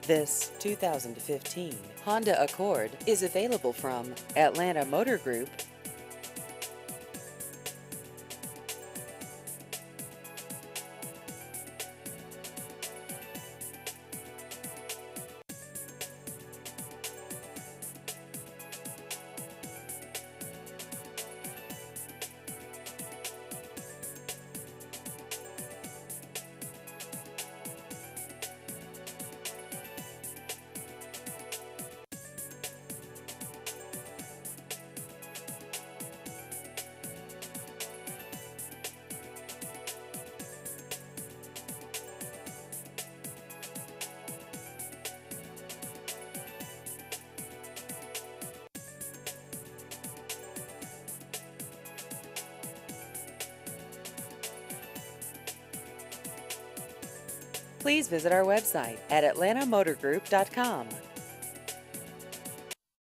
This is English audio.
This 2015 Honda Accord is available from Atlanta Motor Group. Please visit our website at atlantamotorgroup.com.